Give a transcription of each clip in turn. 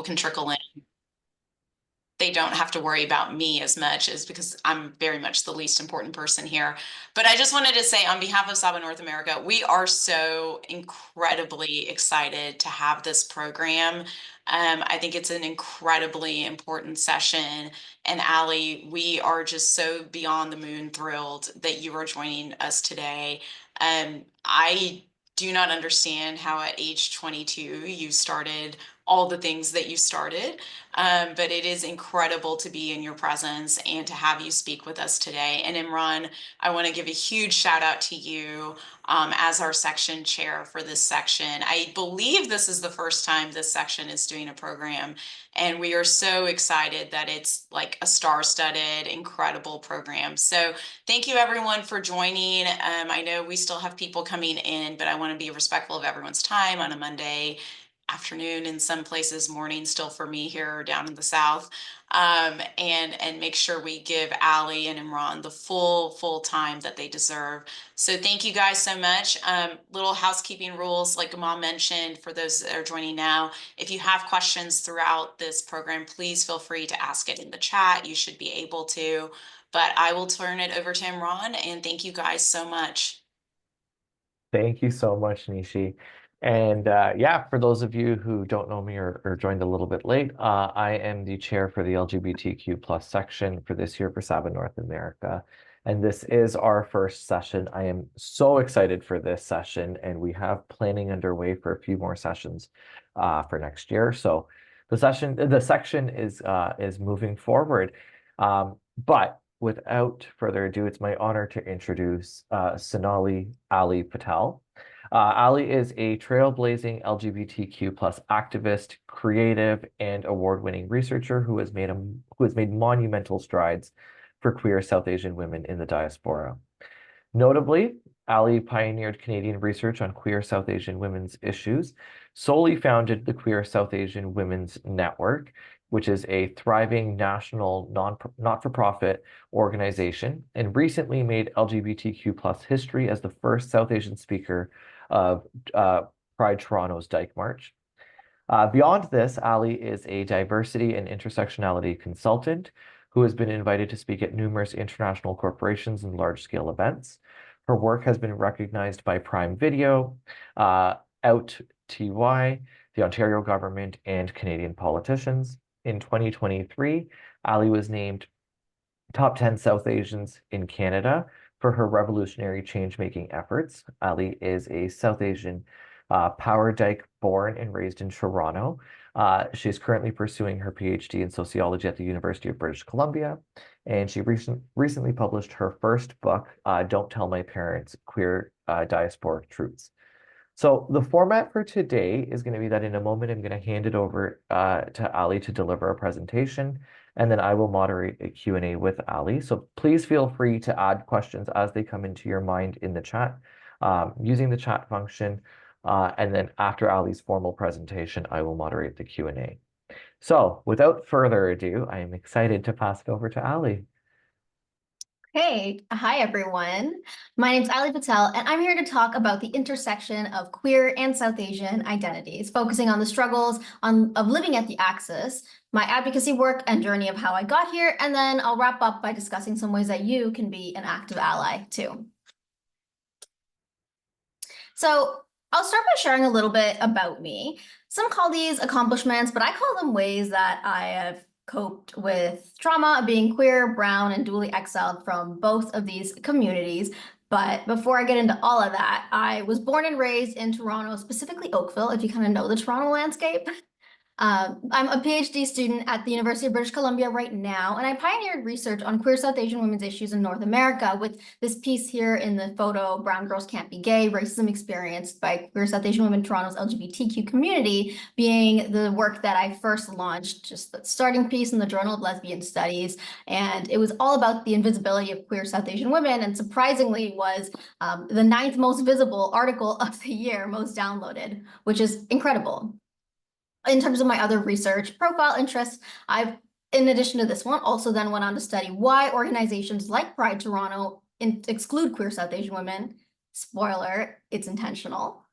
can trickle in. They don't have to worry about me as much as because I'm very much the least important person here. But I just wanted to say on behalf of SABA North America, we are so incredibly excited to have this program. I think it's an incredibly important session. And Alyy, we are just so beyond the moon thrilled that you are joining us today. I do not understand how at age 22 you started all the things that you started. But it is incredible to be in your presence and to have you speak with us today. And Imran, I want to give a huge shout out to you as our section chair for this section. I believe this is the first time this section is doing a program, and we are so excited that it's like a star-studded, incredible program. So thank you everyone for joining. I know we still have people coming in, but I want to be respectful of everyone's time on a Monday afternoon, in some places morning still for me here down in the South, and make sure we give Alyy and Imran the full time that they deserve. So thank you guys so much. Little housekeeping rules, like Mom mentioned, for those that are joining now. If you have questions throughout this program, please feel free to ask it in the chat. You should be able to, but I will turn it over to Imran, and thank you guys so much. Thank you so much, Nishi. And yeah, for those of you who don't know me or joined a little bit late, I am the chair for the LGBTQ plus section for this year for SABA North America. And this is our first session. I am so excited for this session, and we have planning underway for a few more sessions for next year. So the section is moving forward. But without further ado, it's my honor to introduce Sonali Alyy Patel. Alyy is a trailblazing LGBTQ plus activist, creative, and award-winning researcher who has made monumental strides for queer South Asian women in the diaspora. Notably, Alyy pioneered Canadian research on queer South Asian women's issues, solely founded the Queer South Asian Women's Network, which is a thriving national not-for-profit organization, and recently made LGBTQ plus history as the first South Asian speaker of Pride Toronto's Dyke March. Beyond this, Alyy is a diversity and intersectionality consultant who has been invited to speak at numerous international corporations and large-scale events. Her work has been recognized by Prime Video, Out TY, the Ontario government, and Canadian politicians. In 2023, Alyy was named Top 10 South Asians in Canada for her revolutionary change-making efforts. Alyy is a South Asian Power Dyke born and raised in Toronto. She is currently pursuing her PhD in sociology at the University of British Columbia, and she recently published her first book, Don't Tell My Parents, Queer Diasporic Truths. So the format for today is going to be that in a moment, I'm going to hand it over to Alyy to deliver a presentation, and then I will moderate a Q&A with Alyy. So please feel free to add questions as they come into your mind in the chat using the chat function. And then after Alyy's formal presentation, I will moderate the Q&A. So without further ado, I am excited to pass it over to Alyy. Hey, hi everyone. My name is Alyy Patel, and I'm here to talk about the intersection of queer and South Asian identities, focusing on the struggles of living at the axis, my advocacy work and journey of how I got here, and then I'll wrap up by discussing some ways that you can be an active ally too. So I'll start by sharing a little bit about me. Some call these accomplishments, but I call them ways that I have coped with trauma of being queer, brown, and dually exiled from both of these communities. But before I get into all of that, I was born and raised in Toronto, specifically Oakville, if you kind of know the Toronto landscape. I'm a PhD student at the University of British Columbia right now, and I pioneered research on queer South Asian women's issues in North America with this piece here in the photo, Brown Girls Can't Be Gay, Racism Experienced by Queer South Asian Women in Toronto's LGBTQ community, being the work that I first launched, just the starting piece in the Journal of Lesbian Studies. And it was all about the invisibility of queer South Asian women, and surprisingly was the 9th most visible article of the year, most downloaded, which is incredible. In terms of my other research profile interests, I've, in addition to this one, also then went on to study why organizations like Pride Toronto exclude queer South Asian women. Spoiler, it's intentional.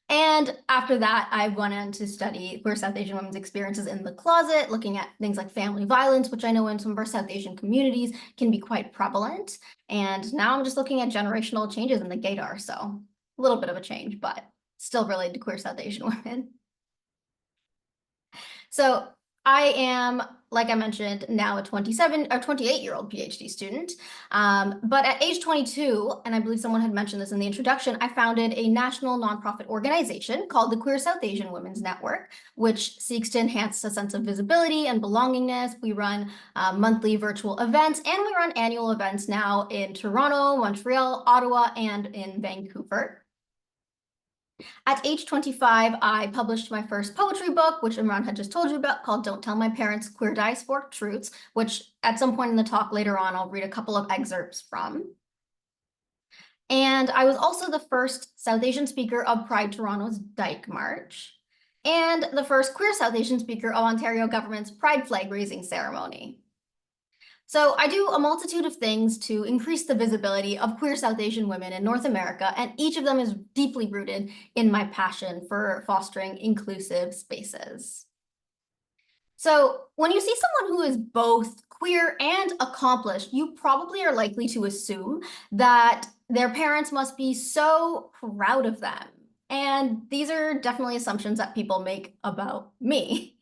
And after that, I went on to study queer South Asian women's experiences in the closet, looking at things like family violence, which I know in some of our South Asian communities can be quite prevalent. And now I'm just looking at generational changes in the gaydar. So a little bit of a change, but still related to queer South Asian women. So I am, like I mentioned, now a 28-year-old PhD student. But at age 22, and I believe someone had mentioned this in the introduction, I founded a national nonprofit organization called the Queer South Asian Women's Network, which seeks to enhance a sense of visibility and belongingness. We run monthly virtual events, and we run annual events now in Toronto, Montreal, Ottawa, and in Vancouver. At age 25, I published my first poetry book, which Imran had just told you about, called Don't Tell My Parents, Queer Diasporic Truths, which at some point in the talk later on, I'll read a couple of excerpts from. And I was also the first South Asian speaker of Pride Toronto's Dyke March, and the first queer South Asian speaker of Ontario government's Pride flag raising ceremony. So I do a multitude of things to increase the visibility of queer South Asian women in North America, and each of them is deeply rooted in my passion for fostering inclusive spaces. So when you see someone who is both queer and accomplished, you probably are likely to assume that their parents must be so proud of them. And these are definitely assumptions that people make about me.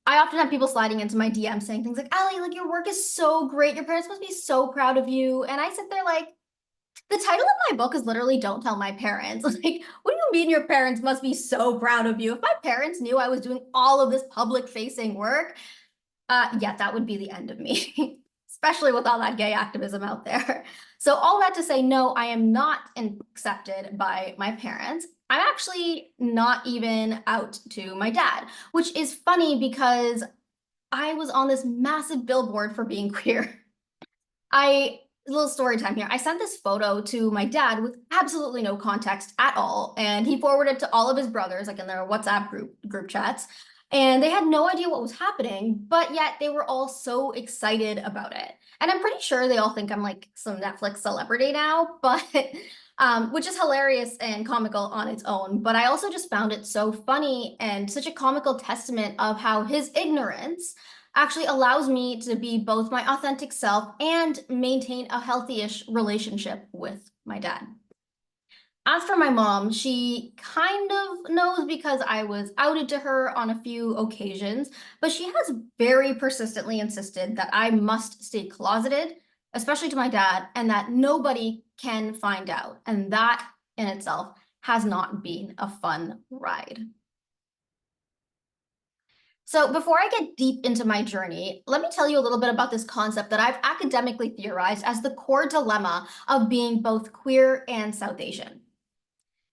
I often have people sliding into my DM saying things like, Alyy, like your work is so great. Your parents must be so proud of you. And I sit there like, the title of my book is literally Don't Tell My Parents. Like, what do you mean your parents must be so proud of you? If my parents knew I was doing all of this public facing work, yeah, that would be the end of me, especially with all that gay activism out there. So all that to say, no, I am not accepted by my parents. I'm actually not even out to my dad, which is funny because I was on this massive billboard for being queer. A little story time here. I sent this photo to my dad with absolutely no context at all, and he forwarded it to all of his brothers, like in their WhatsApp group chats, and they had no idea what was happening, but yet they were all so excited about it. And I'm pretty sure they all think I'm like some Netflix celebrity now, but which is hilarious and comical on its own. But I also just found it so funny and such a comical testament of how his ignorance actually allows me to be both my authentic self and maintain a healthy-ish relationship with my dad. As for my mom, she kind of knows because I was outed to her on a few occasions, but she has very persistently insisted that I must stay closeted, especially to my dad, and that nobody can find out. And that in itself has not been a fun ride. So before I get deep into my journey, let me tell you a little bit about this concept that I've academically theorized as the core dilemma of being both queer and South Asian.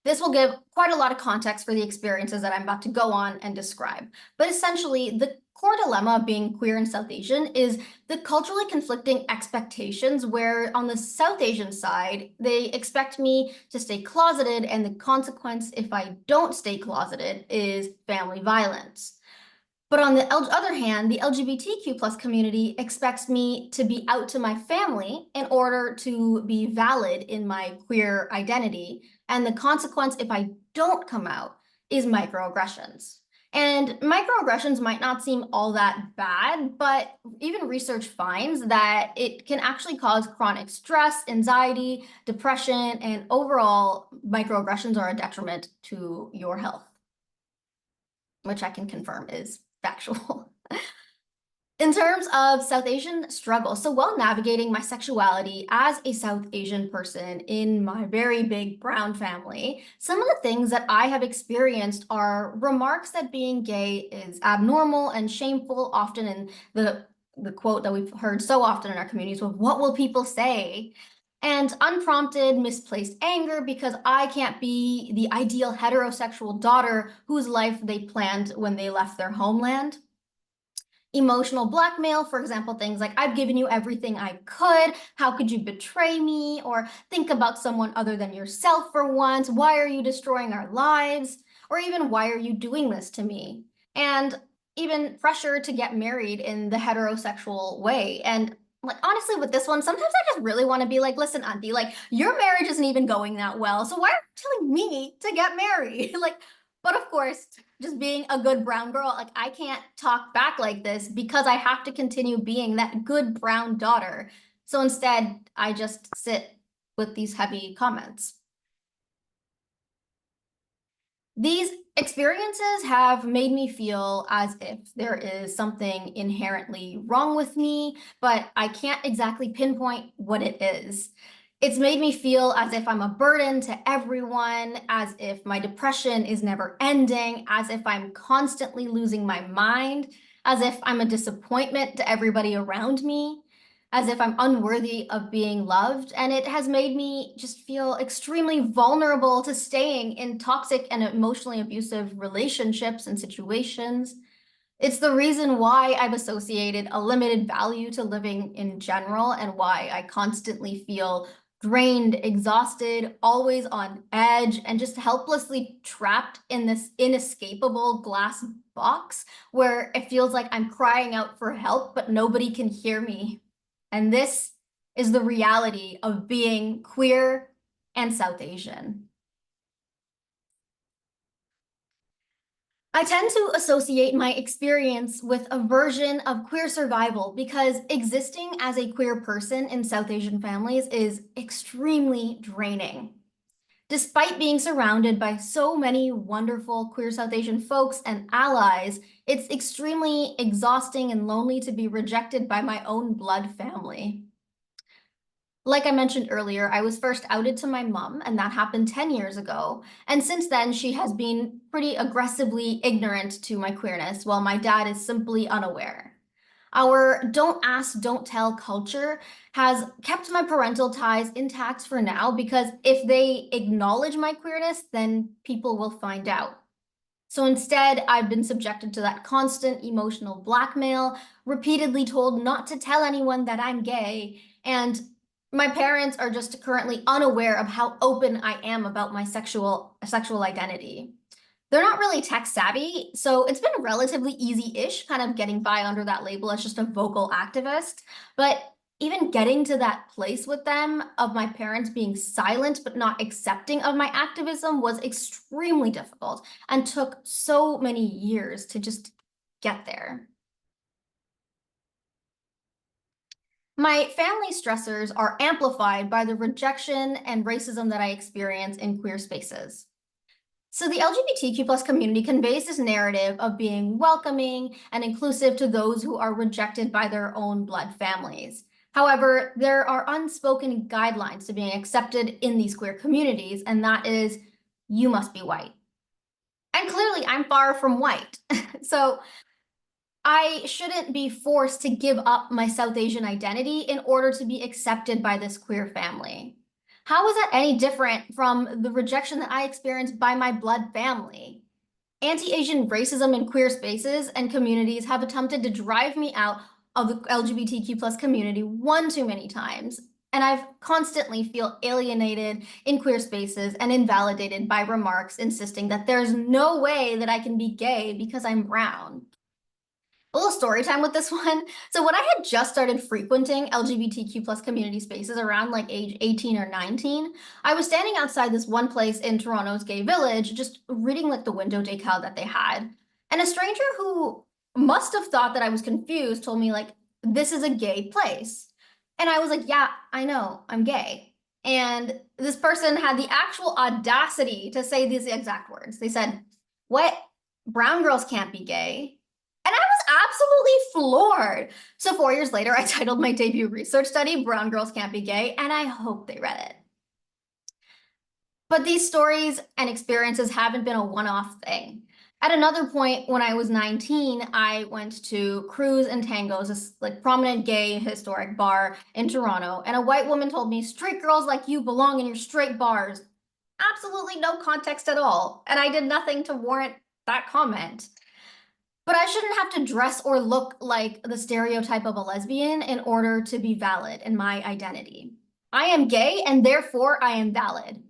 This will give quite a lot of context for the experiences that I'm about to go on and describe. But essentially, the core dilemma of being queer and South Asian is the culturally conflicting expectations where on the South Asian side, they expect me to stay closeted, and the consequence if I don't stay closeted is family violence. But on the other hand, the LGBTQ plus community expects me to be out to my family in order to be valid in my queer identity. And the consequence if I don't come out is microaggressions. And microaggressions might not seem all that bad, but even research finds that it can actually cause chronic stress, anxiety, depression, and overall microaggressions are a detriment to your health, which I can confirm is factual. In terms of South Asian struggle, so while navigating my sexuality as a South Asian person in my very big brown family, some of the things that I have experienced are remarks that being gay is abnormal and shameful, often in the quote that we've heard so often in our communities of what will people say? And unprompted, misplaced anger because I can't be the ideal heterosexual daughter whose life they planned when they left their homeland. Emotional blackmail, for example, things like, I've given you everything I could, how could you betray me? Or think about someone other than yourself for once, why are you destroying our lives? Or even, why are you doing this to me? And even pressure to get married in the heterosexual way. And like, honestly, with this one, sometimes I just really want to be like, listen, auntie, like, your marriage isn't even going that well, so why are you telling me to get married? Like, but of course, just being a good brown girl, like, I can't talk back like this because I have to continue being that good brown daughter. So instead, I just sit with these heavy comments. These experiences have made me feel as if there is something inherently wrong with me, but I can't exactly pinpoint what it is. It's made me feel as if I'm a burden to everyone, as if my depression is never ending, as if I'm constantly losing my mind, as if I'm a disappointment to everybody around me, as if I'm unworthy of being loved. And it has made me just feel extremely vulnerable to staying in toxic and emotionally abusive relationships and situations. It's the reason why I've associated a limited value to living in general, and why I constantly feel drained, exhausted, always on edge, and just helplessly trapped in this inescapable glass box where it feels like I'm crying out for help, but nobody can hear me. And this is the reality of being queer and South Asian. I tend to associate my experience with a version of queer survival because existing as a queer person in South Asian families is extremely draining. Despite being surrounded by so many wonderful queer South Asian folks and allies, it's extremely exhausting and lonely to be rejected by my own blood family. Like I mentioned earlier, I was first outed to my mom, and that happened 10 years ago. And since then, she has been pretty aggressively ignorant to my queerness, while my dad is simply unaware. Our don't ask, don't tell culture has kept my parental ties intact for now, because if they acknowledge my queerness, then people will find out. So instead, I've been subjected to that constant emotional blackmail, repeatedly told not to tell anyone that I'm gay, and my parents are just currently unaware of how open I am about my sexual identity. They're not really tech savvy, so it's been relatively easy-ish kind of getting by under that label as just a vocal activist. But even getting to that place with them of my parents being silent but not accepting of my activism was extremely difficult and took so many years to just get there. My family stressors are amplified by the rejection and racism that I experience in queer spaces. So the LGBTQ plus community conveys this narrative of being welcoming and inclusive to those who are rejected by their own blood families. However, there are unspoken guidelines to being accepted in these queer communities, and that is, you must be white. And clearly, I'm far from white. So I shouldn't be forced to give up my South Asian identity in order to be accepted by this queer family. How is that any different from the rejection that I experienced by my blood family? Anti-Asian racism in queer spaces and communities have attempted to drive me out of the LGBTQ plus community one too many times, and I've constantly feel alienated in queer spaces and invalidated by remarks insisting that there's no way that I can be gay because I'm brown. A little story time with this one. So when I had just started frequenting LGBTQ plus community spaces around like age 18 or 19, I was standing outside this one place in Toronto's gay village, just reading like the window decal that they had. And a stranger who must have thought that I was confused told me like, this is a gay place. And I was like, yeah, I know, I'm gay. And this person had the actual audacity to say these exact words. They said, what? Brown girls can't be gay. And I was absolutely floored. So 4 years later, I titled my debut research study, Brown Girls Can't Be Gay, and I hope they read it. But these stories and experiences haven't been a one-off thing. At another point, when I was 19, I went to Cruise and Tango's, this like prominent gay historic bar in Toronto, and a white woman told me, straight girls like you belong in your straight bars. Absolutely no context at all, and I did nothing to warrant that comment. But I shouldn't have to dress or look like the stereotype of a lesbian in order to be valid in my identity. I am gay, and therefore I am valid.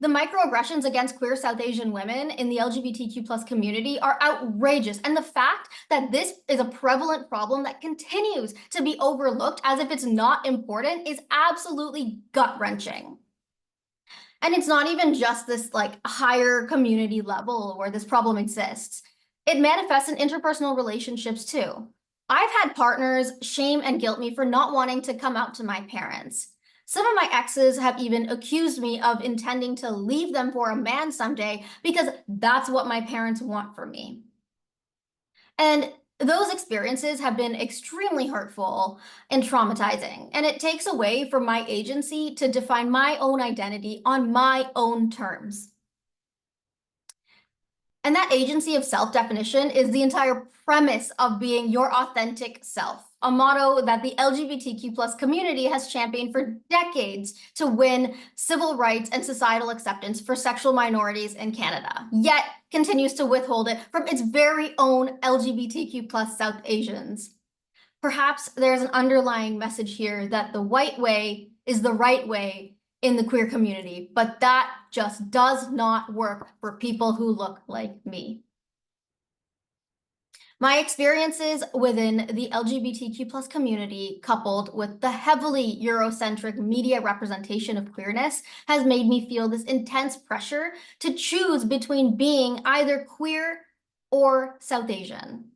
The microaggressions against queer South Asian women in the LGBTQ plus community are outrageous. And the fact that this is a prevalent problem that continues to be overlooked as if it's not important is absolutely gut-wrenching. And it's not even just this like higher community level where this problem exists. It manifests in interpersonal relationships too. I've had partners shame and guilt me for not wanting to come out to my parents. Some of my exes have even accused me of intending to leave them for a man someday because that's what my parents want for me. And those experiences have been extremely hurtful and traumatizing, and it takes away from my agency to define my own identity on my own terms. And that agency of self-definition is the entire premise of being your authentic self, a motto that the LGBTQ plus community has championed for decades to win civil rights and societal acceptance for sexual minorities in Canada, yet continues to withhold it from its very own LGBTQ plus South Asians. Perhaps there's an underlying message here that the white way is the right way in the queer community, but that just does not work for people who look like me. My experiences within the LGBTQ plus community, coupled with the heavily Eurocentric media representation of queerness, has made me feel this intense pressure to choose between being either queer or South Asian.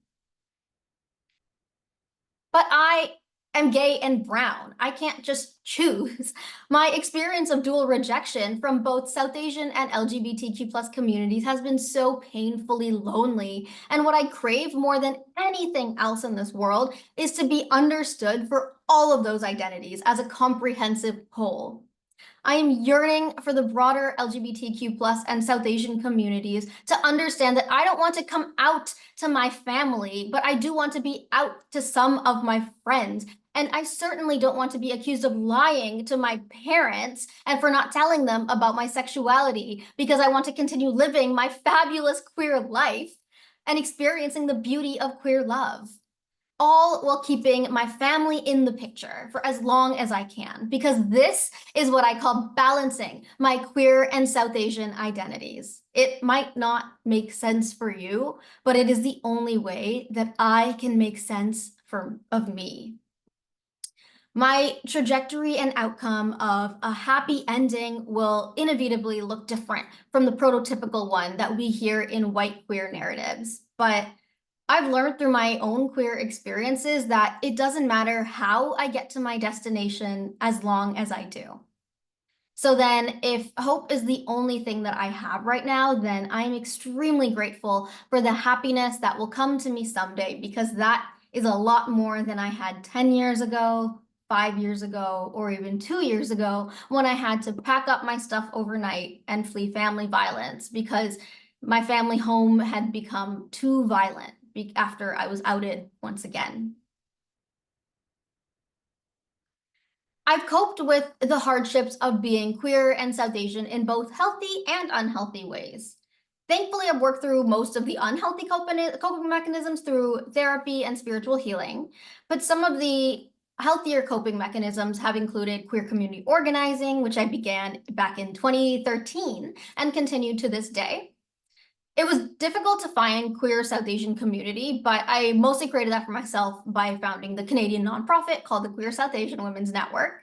But I am gay and brown. I can't just choose. My experience of dual rejection from both South Asian and LGBTQ plus communities has been so painfully lonely. And what I crave more than anything else in this world is to be understood for all of those identities as a comprehensive whole. I am yearning for the broader LGBTQ plus and South Asian communities to understand that I don't want to come out to my family, but I do want to be out to some of my friends. And I certainly don't want to be accused of lying to my parents and for not telling them about my sexuality, because I want to continue living my fabulous queer life and experiencing the beauty of queer love, all while keeping my family in the picture for as long as I can, because this is what I call balancing my queer and South Asian identities. It might not make sense for you, but it is the only way that I can make sense of me. My trajectory and outcome of a happy ending will inevitably look different from the prototypical one that we hear in white queer narratives, but I've learned through my own queer experiences that it doesn't matter how I get to my destination as long as I do. So then if hope is the only thing that I have right now, then I'm extremely grateful for the happiness that will come to me someday, because that is a lot more than I had 10 years ago, 5 years ago, or even 2 years ago, when I had to pack up my stuff overnight and flee family violence because my family home had become too violent after I was outed once again. I've coped with the hardships of being queer and South Asian in both healthy and unhealthy ways. Thankfully, I've worked through most of the unhealthy coping mechanisms through therapy and spiritual healing, but some of the healthier coping mechanisms have included queer community organizing, which I began back in 2013 and continued to this day. It was difficult to find queer South Asian community, but I mostly created that for myself by founding the Canadian nonprofit called the Queer South Asian Women's Network.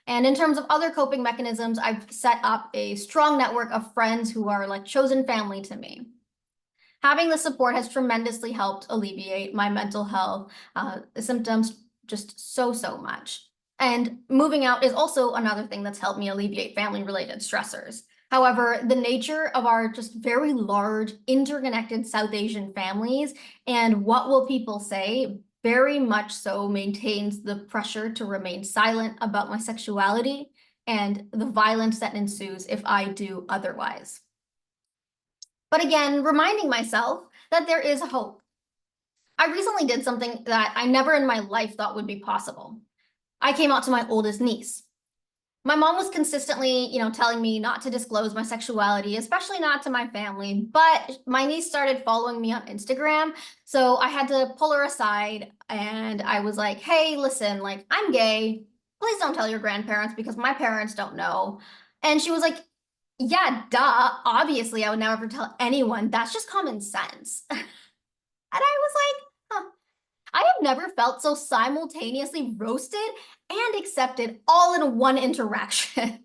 And in terms of other coping mechanisms, I've set up a strong network of friends who are like chosen family to me. Having the support has tremendously helped alleviate my mental health symptoms just so much. And moving out is also another thing that's helped me alleviate family-related stressors. However, the nature of our just very large, interconnected South Asian families and what will people say very much so maintains the pressure to remain silent about my sexuality and the violence that ensues if I do otherwise. But again, reminding myself that there is hope. I recently did something that I never in my life thought would be possible. I came out to my oldest niece. My mom was consistently, telling me not to disclose my sexuality, especially not to my family, but my niece started following me on Instagram, so I had to pull her aside and I was like, hey, listen, like, I'm gay. Please don't tell your grandparents because my parents don't know. And she was like, yeah, duh. Obviously, I would never tell anyone. That's just common sense. And I was like, huh. I have never felt so simultaneously roasted and accepted all in one interaction.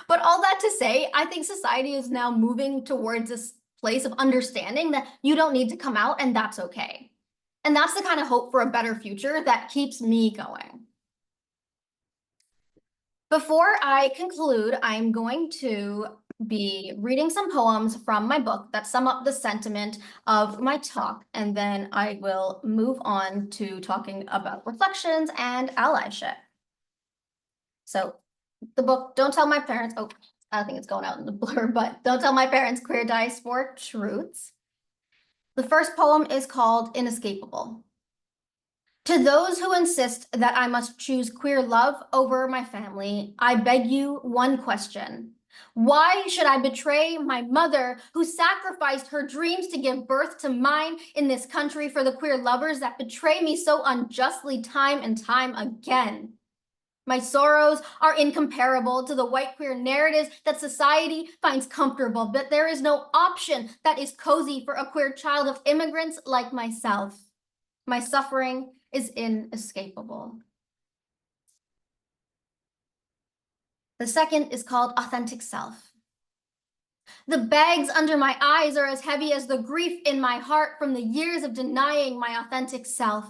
But all that to say, I think society is now moving towards this place of understanding that you don't need to come out and that's okay. And that's the kind of hope for a better future that keeps me going. Before I conclude, I'm going to be reading some poems from my book that sum up the sentiment of my talk, and then I will move on to talking about reflections and allyship. So the book, Don't Tell My Parents, oh, I think it's going out in the blur, but Don't Tell My Parents Queer Diasporic Truths. The first poem is called Inescapable. To those who insist that I must choose queer love over my family, I beg you one question. Why should I betray my mother who sacrificed her dreams to give birth to mine in this country for the queer lovers that betray me so unjustly time and time again? My sorrows are incomparable to the white queer narratives that society finds comfortable, but there is no option that is cozy for a queer child of immigrants like myself. My suffering is inescapable. The second is called Authentic Self. The bags under my eyes are as heavy as the grief in my heart from the years of denying my authentic self.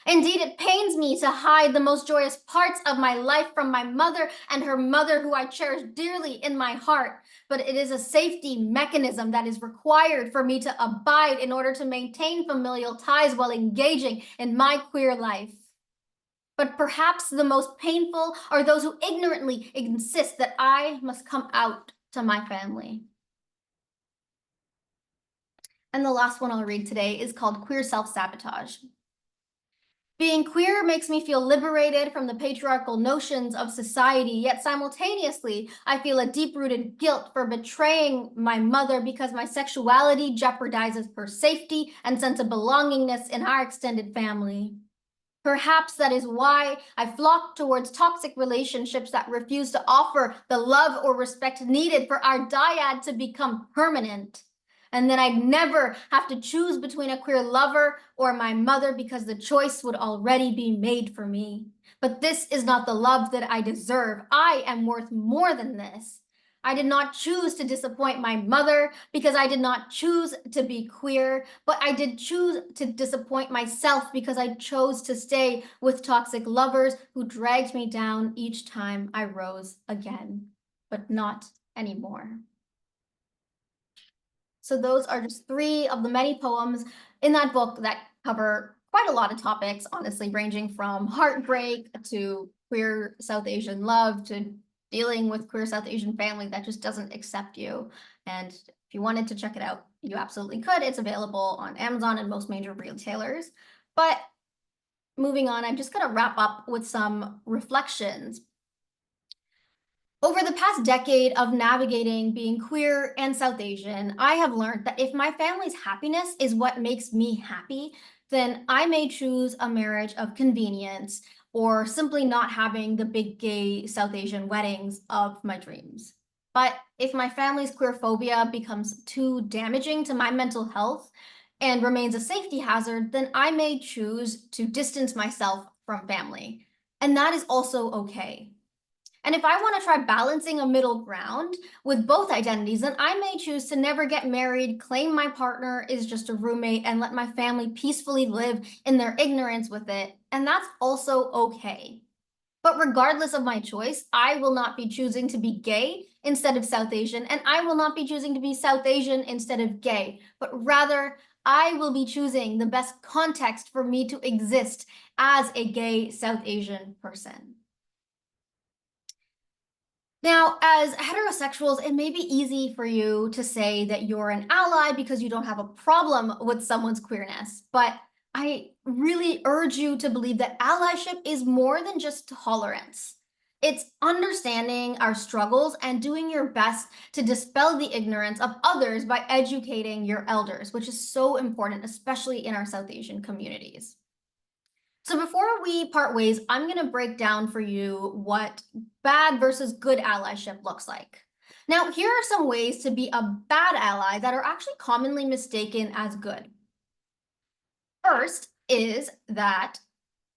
Indeed, it pains me to hide the most joyous parts of my life from my mother and her mother, who I cherish dearly in my heart. But it is a safety mechanism that is required for me to abide in order to maintain familial ties while engaging in my queer life. But perhaps the most painful are those who ignorantly insist that I must come out to my family. And the last one I'll read today is called Queer Self-Sabotage. Being queer makes me feel liberated from the patriarchal notions of society, yet simultaneously, I feel a deep-rooted guilt for betraying my mother because my sexuality jeopardizes her safety and sense of belongingness in our extended family. Perhaps that is why I flock towards toxic relationships that refuse to offer the love or respect needed for our dyad to become permanent. And then I'd never have to choose between a queer lover or my mother because the choice would already be made for me. But this is not the love that I deserve. I am worth more than this. I did not choose to disappoint my mother because I did not choose to be queer, but I did choose to disappoint myself because I chose to stay with toxic lovers who dragged me down each time I rose again, but not anymore. So those are just 3 of the many poems in that book that cover quite a lot of topics, honestly, ranging from heartbreak to queer South Asian love to dealing with queer South Asian family that just doesn't accept you. And if you wanted to check it out, you absolutely could. It's available on Amazon and most major retailers. But moving on, I'm just going to wrap up with some reflections. Over the past decade of navigating being queer and South Asian, I have learned that if my family's happiness is what makes me happy, then I may choose a marriage of convenience or simply not having the big gay South Asian weddings of my dreams. But if my family's queer phobia becomes too damaging to my mental health and remains a safety hazard, then I may choose to distance myself from family. And that is also okay. And if I want to try balancing a middle ground with both identities, then I may choose to never get married, claim my partner is just a roommate, and let my family peacefully live in their ignorance with it. And that's also okay. But regardless of my choice, I will not be choosing to be gay instead of South Asian, and I will not be choosing to be South Asian instead of gay, but rather I will be choosing the best context for me to exist as a gay South Asian person. Now, as heterosexuals, it may be easy for you to say that you're an ally because you don't have a problem with someone's queerness, but I really urge you to believe that allyship is more than just tolerance. It's understanding our struggles and doing your best to dispel the ignorance of others by educating your elders, which is so important, especially in our South Asian communities. So before we part ways, I'm going to break down for you what bad versus good allyship looks like. Now, here are some ways to be a bad ally that are actually commonly mistaken as good. First is that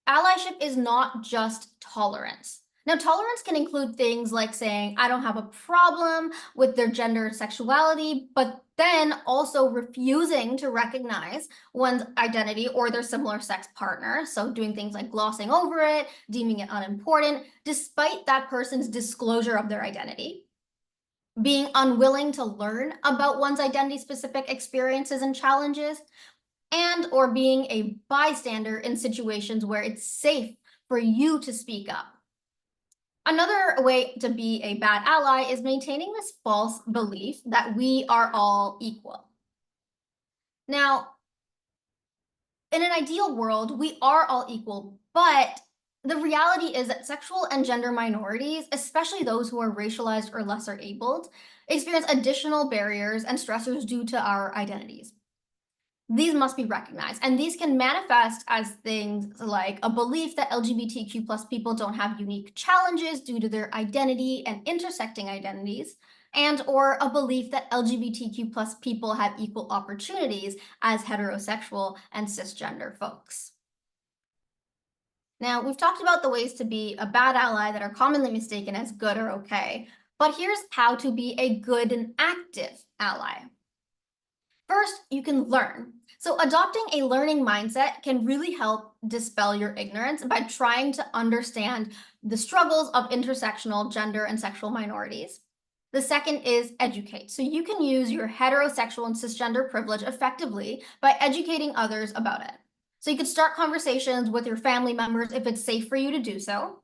allyship is not just tolerance. Now, tolerance can include things like saying, I don't have a problem with their gender and sexuality, but then also refusing to recognize one's identity or their similar sex partner. So doing things like glossing over it, deeming it unimportant, despite that person's disclosure of their identity. Being unwilling to learn about one's identity-specific experiences and challenges, and or being a bystander in situations where it's safe for you to speak up. Another way to be a bad ally is maintaining this false belief that we are all equal. Now, in an ideal world, we are all equal, but the reality is that sexual and gender minorities, especially those who are racialized or lesser abled, experience additional barriers and stressors due to our identities. These must be recognized, and these can manifest as things like a belief that LGBTQ plus people don't have unique challenges due to their identity and intersecting identities, and or a belief that LGBTQ plus people have equal opportunities as heterosexual and cisgender folks. Now, we've talked about the ways to be a bad ally that are commonly mistaken as good or okay, but here's how to be a good and active ally. First, you can learn. So adopting a learning mindset can really help dispel your ignorance by trying to understand the struggles of intersectional gender and sexual minorities. The second is educate. So you can use your heterosexual and cisgender privilege effectively by educating others about it. So you could start conversations with your family members if it's safe for you to do so.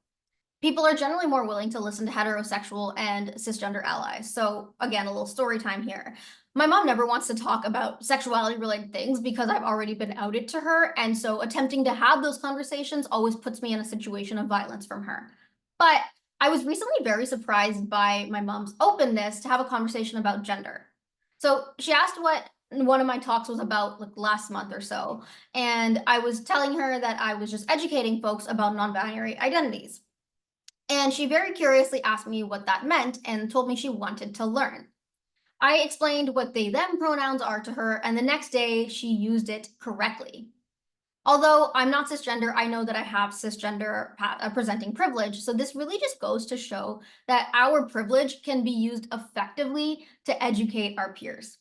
People are generally more willing to listen to heterosexual and cisgender allies. So again, a little story time here. My mom never wants to talk about sexuality related things because I've already been outed to her. And so attempting to have those conversations always puts me in a situation of violence from her. But I was recently very surprised by my mom's openness to have a conversation about gender. So she asked what one of my talks was about like last month or so. And I was telling her that I was just educating folks about non-binary identities. And she very curiously asked me what that meant and told me she wanted to learn. I explained what they them pronouns are to her, and the next day she used it correctly. Although I'm not cisgender, I know that I have cisgender presenting privilege. So this really just goes to show that our privilege can be used effectively to educate our peers.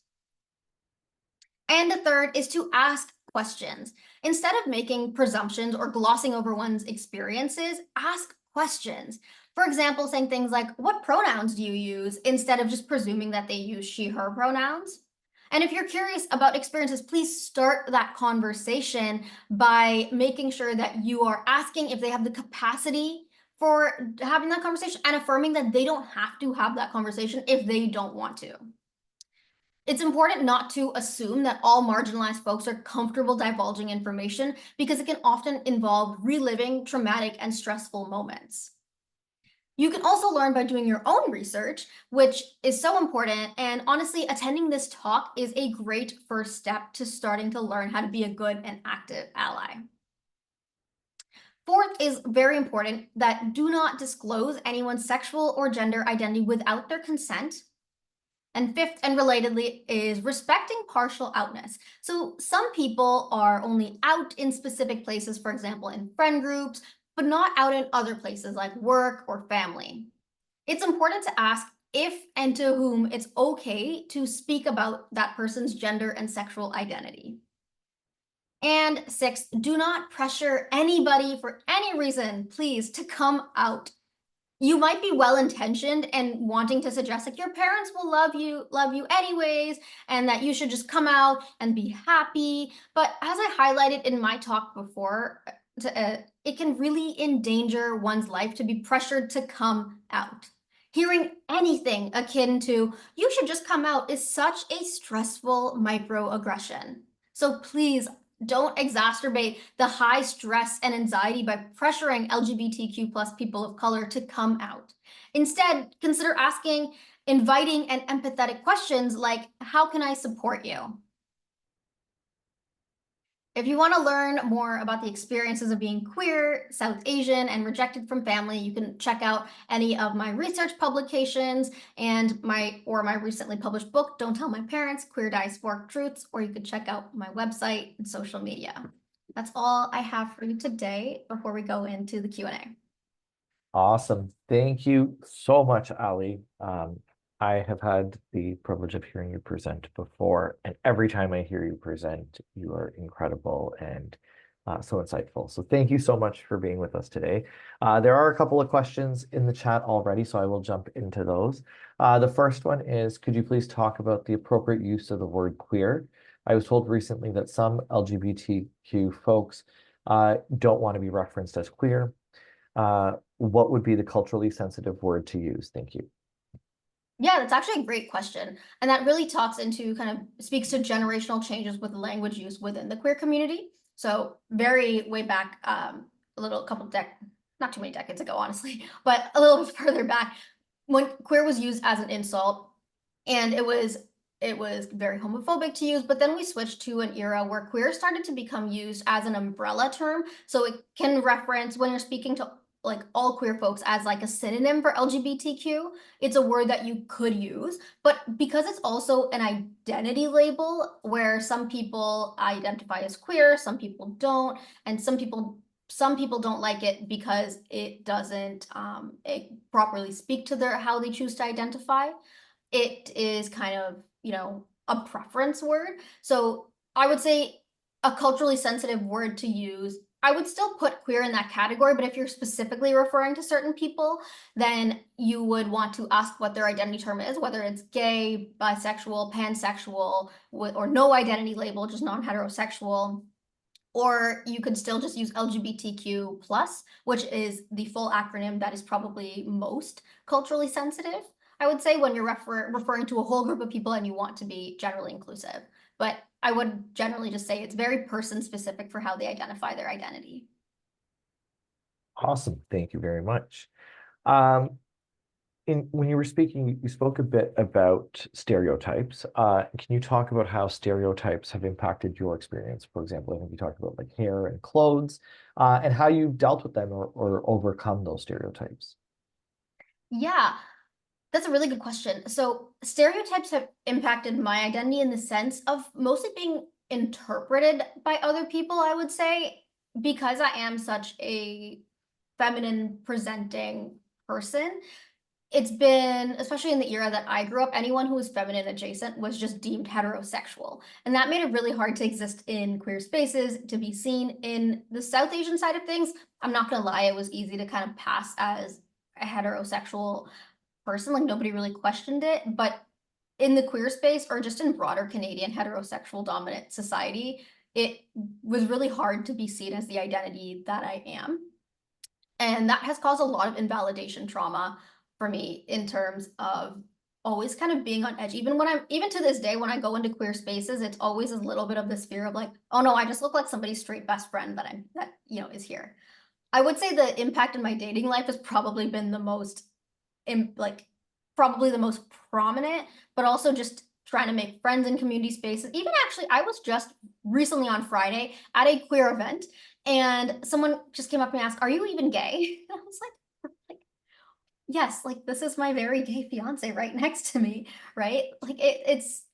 And the third is to ask questions. Instead of making presumptions or glossing over one's experiences, ask questions. For example, saying things like, what pronouns do you use? Instead of just presuming that they use she, her pronouns. And if you're curious about experiences, please start that conversation by making sure that you are asking if they have the capacity for having that conversation and affirming that they don't have to have that conversation if they don't want to. It's important not to assume that all marginalized folks are comfortable divulging information because it can often involve reliving traumatic and stressful moments. You can also learn by doing your own research, which is so important. And honestly, attending this talk is a great first step to starting to learn how to be a good and active ally. Fourth is very important that do not disclose anyone's sexual or gender identity without their consent. And fifth, and relatedly, is respecting partial outness. So some people are only out in specific places, for example, in friend groups, but not out in other places like work or family. It's important to ask if and to whom it's okay to speak about that person's gender and sexual identity. And sixth, do not pressure anybody for any reason, please, to come out. You might be well-intentioned and wanting to suggest like your parents will love you anyways, and that you should just come out and be happy. But as I highlighted in my talk before, it can really endanger one's life to be pressured to come out. Hearing anything akin to, you should just come out is such a stressful microaggression. So please, don't exacerbate the high stress and anxiety by pressuring LGBTQ plus people of color to come out. Instead, consider asking inviting and empathetic questions like, how can I support you? If you want to learn more about the experiences of being queer, South Asian, and rejected from family, you can check out any of my research publications and my recently published book, Don't Tell My Parents, Queer Diasporic Truths, or you could check out my website and social media. That's all I have for you today before we go into the Q&A. Awesome. Thank you so much, Alyy. I have had the privilege of hearing you present before, and every time I hear you present, you are incredible and so insightful. So thank you so much for being with us today. There are a couple of questions in the chat already, so I will jump into those. The first one is, could you please talk about the appropriate use of the word queer? I was told recently that some LGBTQ folks don't want to be referenced as queer. What would be the culturally sensitive word to use? Thank you. Yeah, that's actually a great question. And that really talks into speaks to generational changes with language use within the queer community. So very way back, not too many decades ago, honestly, but a little bit further back, when queer was used as an insult, and it was very homophobic to use, but then we switched to an era where queer started to become used as an umbrella term. So it can reference, when you're speaking to like all queer folks, as like a synonym for LGBTQ. It's a word that you could use, but because it's also an identity label where some people identify as queer, some people don't, and some people don't like it because it doesn't properly speak to how they choose to identify. It is kind of, a preference word. So I would say a culturally sensitive word to use. I would still put queer in that category, but if you're specifically referring to certain people, then you would want to ask what their identity term is, whether it's gay, bisexual, pansexual, or no identity label, just non-heterosexual. Or you could still just use LGBTQ plus, which is the full acronym that is probably most culturally sensitive, I would say, when you're referring to a whole group of people and you want to be generally inclusive. But I would generally just say it's very person specific for how they identify their identity. Awesome. Thank you very much. When you were speaking, you spoke a bit about stereotypes. Can you talk about how stereotypes have impacted your experience? For example, I think you talked about like hair and clothes, and how you dealt with them or overcome those stereotypes. Yeah, that's a really good question. So stereotypes have impacted my identity in the sense of mostly being interpreted by other people, I would say, because I am such a feminine presenting person. It's been, especially in the era that I grew up, anyone who was feminine adjacent was just deemed heterosexual. And that made it really hard to exist in queer spaces, to be seen. In the South Asian side of things, I'm not gonna lie, it was easy to kind of pass as a heterosexual person, like nobody really questioned it. But in the queer space, or just in broader Canadian heterosexual dominant society, it was really hard to be seen as the identity that I am. And that has caused a lot of invalidation trauma for me in terms of always kind of being on edge. Even to this day, when I go into queer spaces, it's always a little bit of this fear of like, oh no, I just look like somebody's straight best friend that is here. I would say the impact in my dating life has probably been the most probably the most prominent, but also just trying to make friends in community spaces. Even actually, I was just recently on Friday at a queer event, and someone just came up and asked, "Are you even gay?" And I was like, yes, like this is my very gay fiance right next to me, right? Like it's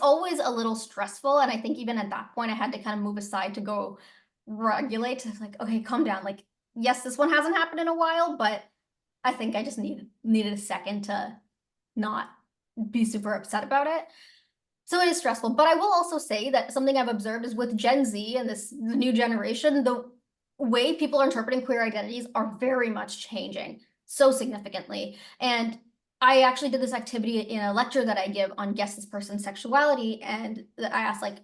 always a little stressful, and I think even at that point, I had to kind of move aside to go regulate. To like, okay, calm down. Like, yes, this one hasn't happened in a while, but I think I just needed a second to not be super upset about it. So it is stressful, but I will also say that something I've observed is with Gen Z and the new generation, the way people are interpreting queer identities are very much changing so significantly. And I actually did this activity in a lecture that I give on guess this person's sexuality, and I asked, like,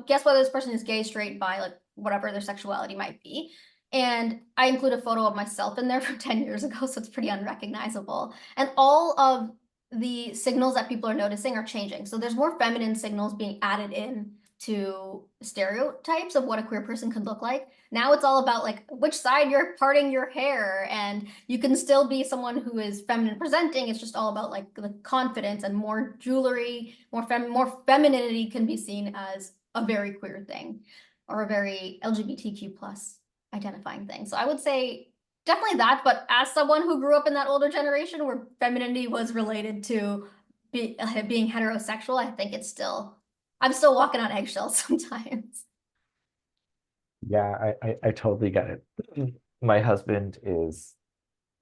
guess whether this person is gay, straight, bi, like whatever their sexuality might be. And I include a photo of myself in there from 10 years ago, so it's pretty unrecognizable. And all of the signals that people are noticing are changing. So there's more feminine signals being added in to stereotypes of what a queer person could look like. Now it's all about like which side you're parting your hair, and you can still be someone who is feminine presenting. It's just all about like the confidence, and more jewelry, more femininity can be seen as a very queer thing. or a very LGBTQ plus identifying thing. So I would say definitely that, but as someone who grew up in that older generation where femininity was related to being heterosexual, I think I'm still walking on eggshells sometimes. Yeah, I totally get it. My husband is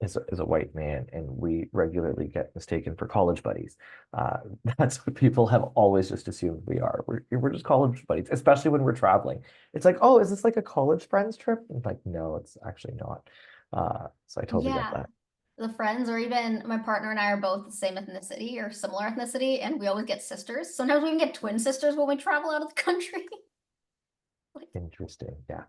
a white man, and we regularly get mistaken for college buddies. Uh, that's what people have always just assumed we are. We're just college buddies, especially when we're traveling. It's like, oh, is this like a college friends trip? I'm like, no, it's actually not. So I totally get Yeah. that. The friends, or even my partner and I are both the same ethnicity or similar ethnicity, and we always get sisters. Sometimes we even get twin sisters when we travel out of the country. Interesting. Yeah.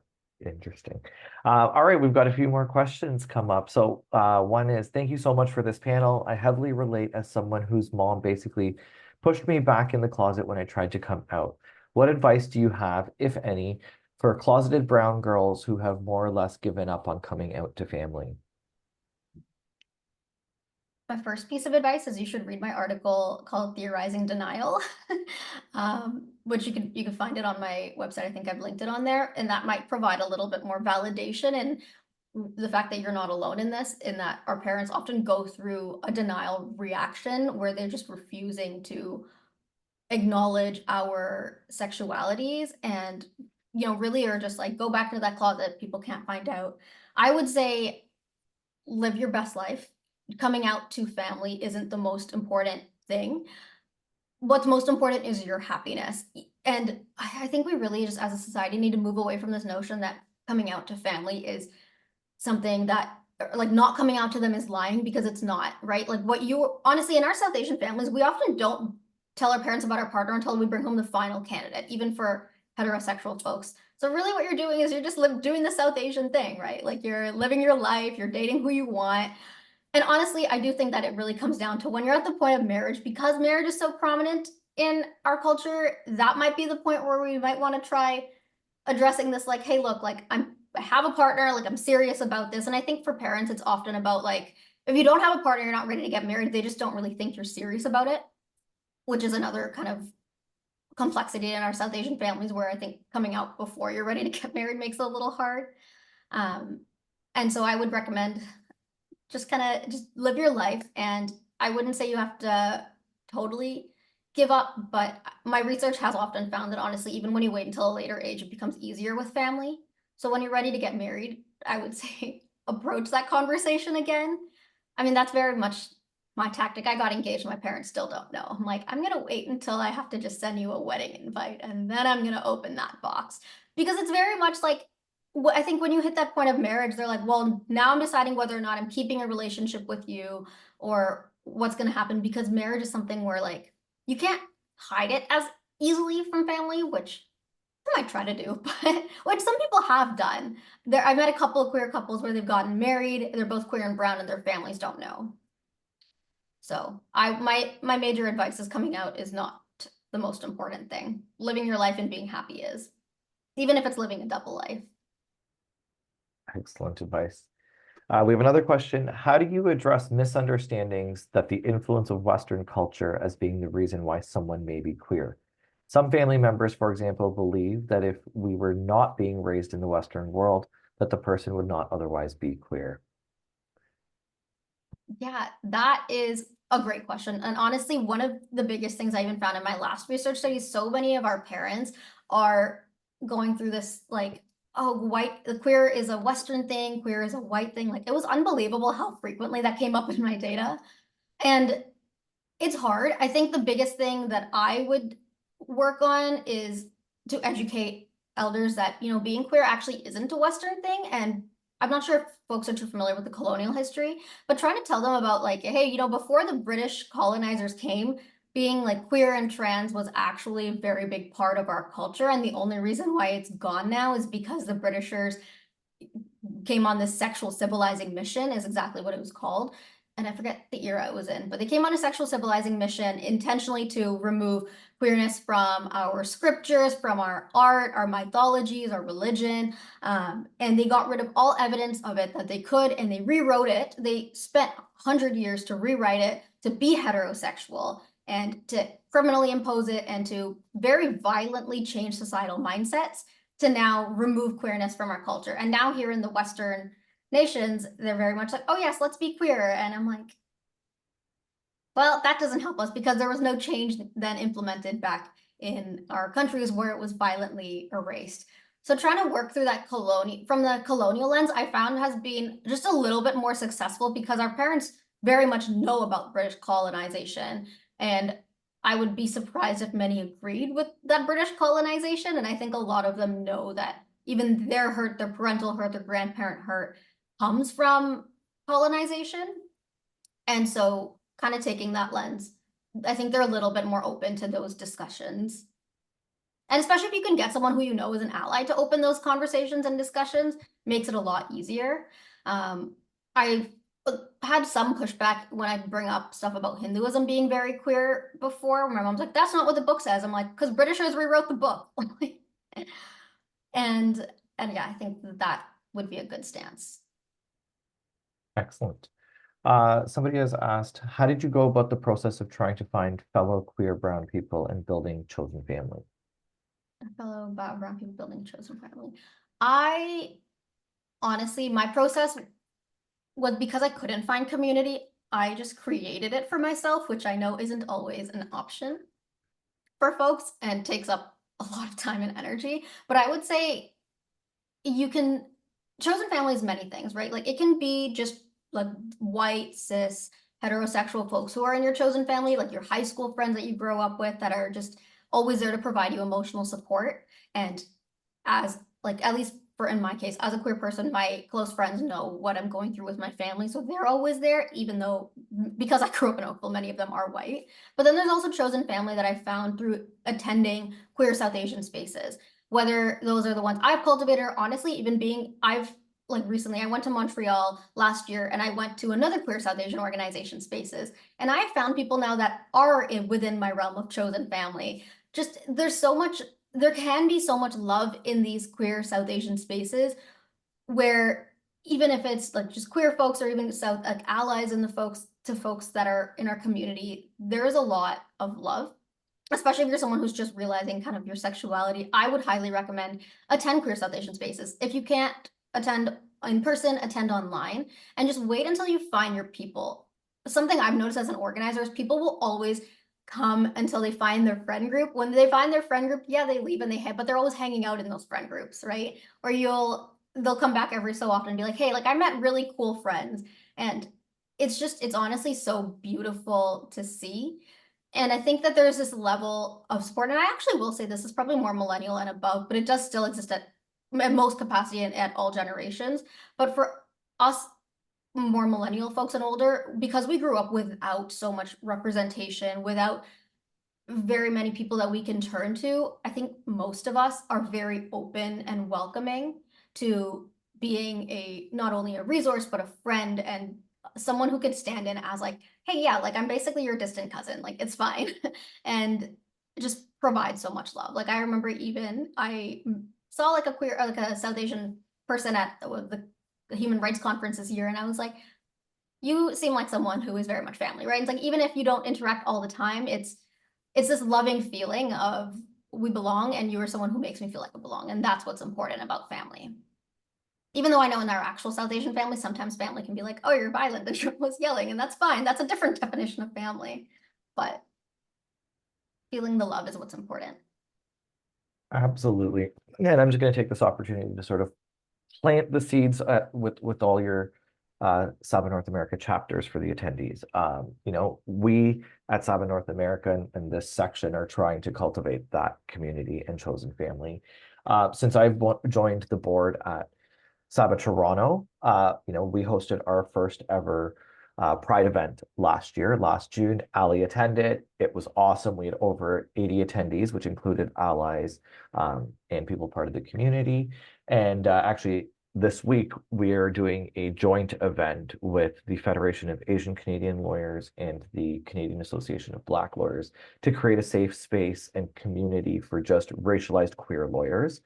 Interesting. All right, we've got a few more questions come up. So one is, thank you so much for this panel. I heavily relate as someone whose mom basically pushed me back in the closet when I tried to come out. What advice do you have, if any, for closeted brown girls who have more or less given up on coming out to family? My first piece of advice is you should read my article called Theorizing Denial, which you can find it on my website. I think I've linked it on there, and that might provide a little bit more validation and the fact that you're not alone in this, in that our parents often go through a denial reaction where they're just refusing to acknowledge our sexualities and, really are just like, go back into that closet, people can't find out. I would say live your best life. Coming out to family isn't the most important thing. What's most important is your happiness. And I think we really just as a society need to move away from this notion that coming out to family is something that, like, not coming out to them is lying, because it's not, right? Like, honestly, in our South Asian families, we often don't tell our parents about our partner until we bring home the final candidate, even for heterosexual folks. So really what you're doing is you're just doing the South Asian thing, right? Like, you're living your life, you're dating who you want. And honestly, I do think that it really comes down to when you're at the point of marriage, because marriage is so prominent in our culture, that might be the point where we might want to try addressing this, like, hey, look, like, I have a partner, like, I'm serious about this. And I think for parents, it's often about, like, if you don't have a partner, you're not ready to get married, they just don't really think you're serious about it, which is another kind of complexity in our South Asian families where I think coming out before you're ready to get married makes it a little hard. And so I would recommend just live your life. And I wouldn't say you have to totally give up, but my research has often found that honestly, even when you wait until a later age, it becomes easier with family. So when you're ready to get married, I would say approach that conversation again. I mean, that's very much my tactic. I got engaged, my parents still don't know. I'm like, I'm gonna wait until I have to just send you a wedding invite, and then I'm gonna open that box. Because it's very much like, I think when you hit that point of marriage, they're like, well, now I'm deciding whether or not I'm keeping a relationship with you or what's going to happen, because marriage is something where, like, you can't hide it as easily from family, which I might try to do, but which some people have done. I've met a couple of queer couples where they've gotten married, they're both queer and brown, and their families don't know. So my major advice is coming out is not the most important thing. Living your life and being happy is, even if it's living a double life. Excellent advice. We have another question. How do you address misunderstandings that the influence of Western culture as being the reason why someone may be queer? Some family members, for example, believe that if we were not being raised in the Western world, that the person would not otherwise be queer. Yeah, that is a great question. And honestly, one of the biggest things I even found in my last research study, so many of our parents are going through this, like, oh, the queer is a Western thing, queer is a white thing. Like, it was unbelievable how frequently that came up in my data. And it's hard. I think the biggest thing that I would work on is to educate elders that, being queer actually isn't a Western thing. And I'm not sure if folks are too familiar with the colonial history, but trying to tell them about, like, hey, before the British colonizers came, being like queer and trans was actually a very big part of our culture. And the only reason why it's gone now is because the Britishers came on this sexual civilizing mission, is exactly what it was called. And I forget the era it was in, but they came on a sexual civilizing mission intentionally to remove queerness from our scriptures, from our art, our mythologies, our religion. And they got rid of all evidence of it that they could, and they rewrote it. They spent 100 years to rewrite it to be heterosexual and to criminally impose it and to very violently change societal mindsets to now remove queerness from our culture. And now here in the Western nations, they're very much like, oh yes, let's be queer. And I'm like, well, that doesn't help us because there was no change then implemented back in our countries where it was violently erased. So trying to work through that from the colonial lens, I found has been just a little bit more successful because our parents very much know about British colonization. And I would be surprised if many agreed with that British colonization. And I think a lot of them know that even their hurt, their parental hurt, their grandparent hurt comes from colonization. And so kind of taking that lens, I think they're a little bit more open to those discussions. And especially if you can get someone who you know is an ally to open those conversations and discussions, makes it a lot easier. I've had some pushback when I bring up stuff about Hinduism being very queer before. My mom's like, that's not what the book says. I'm like, because Britishers rewrote the book. and yeah, I think that would be a good stance. Excellent. Somebody has asked, how did you go about the process of trying to find fellow queer brown people and building chosen family? Fellow brown people building chosen family. I honestly, my process was because I couldn't find community, I just created it for myself, which I know isn't always an option for folks and takes up a lot of time and energy. But I would say chosen family is many things, right? Like it can be just like white, cis, heterosexual folks who are in your chosen family, like your high school friends that you grow up with that are just always there to provide you emotional support. And as like, at least in my case, as a queer person, my close friends know what I'm going through with my family. So they're always there, even though, because I grew up in Oakville, many of them are white. But then there's also chosen family that I found through attending queer South Asian spaces, whether those are the ones I've cultivated or honestly, even recently I went to Montreal last year and I went to another queer South Asian organization spaces. And I found people now that are within my realm of chosen family. Just there can be so much love in these queer South Asian spaces where even if it's like just queer folks or even allies in the folks that are in our community, there is a lot of love, especially if you're someone who's just realizing kind of your sexuality. I would highly recommend attend queer South Asian spaces. If you can't attend in person, attend online, and just wait until you find your people. Something I've noticed as an organizer is people will always come until they find their friend group. When they find their friend group, yeah, they leave and they head, but they're always hanging out in those friend groups, right? Or they'll come back every so often and be like, hey, like I met really cool friends. And it's honestly so beautiful to see. And I think that there's this level of support, and I actually will say this is probably more millennial and above, but it does still exist at most capacity and at all generations. But for us more millennial folks and older, because we grew up without so much representation, without very many people that we can turn to, I think most of us are very open and welcoming to being not only a resource, but a friend and someone who could stand in as like, hey, yeah, like I'm basically your distant cousin, like it's fine. And just provide so much love. Like I remember I saw like a South Asian person at the human rights conference this year, and I was like, you seem like someone who is very much family, right? It's like even if you don't interact all the time, it's this loving feeling of we belong, and you are someone who makes me feel like I belong, and that's what's important about family. Even though I know in our actual South Asian family, sometimes family can be like, oh, you're violent and you're always yelling, and that's fine. That's a different definition of family, but feeling the love is what's important. Absolutely. And I'm just going to take this opportunity to sort of plant the seeds with all your SABA North America chapters for the attendees. We at SABA North America in this section are trying to cultivate that community and chosen family. Since I've joined the board at SABA Toronto, we hosted our first ever Pride event last June. Alyy attended. It was awesome. We had over 80 attendees, which included allies and people part of the community. And actually, this week, we're doing a joint event with the Federation of Asian-Canadian Lawyers and the Canadian Association of Black Lawyers to create a safe space and community for just racialized queer lawyers.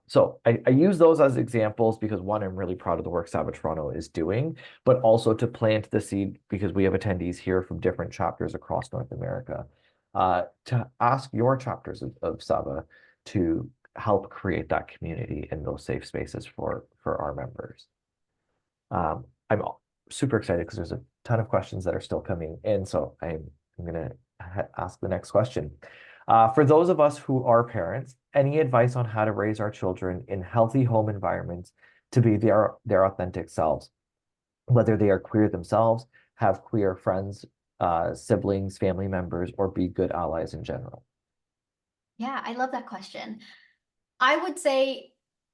So I use those as examples because one, I'm really proud of the work SABA Toronto is doing, but also to plant the seed because we have attendees here from different chapters across North America to ask your chapters of SABA to help create that community in those safe spaces for our members. I'm super excited because there's a ton of questions that are still coming in, so I'm going to ask the next question. For those of us who are parents, any advice on how to raise our children in healthy home environments to be their authentic selves, whether they are queer themselves, have queer friends, siblings, family members, or be good allies in general? Yeah, I love that question. I would say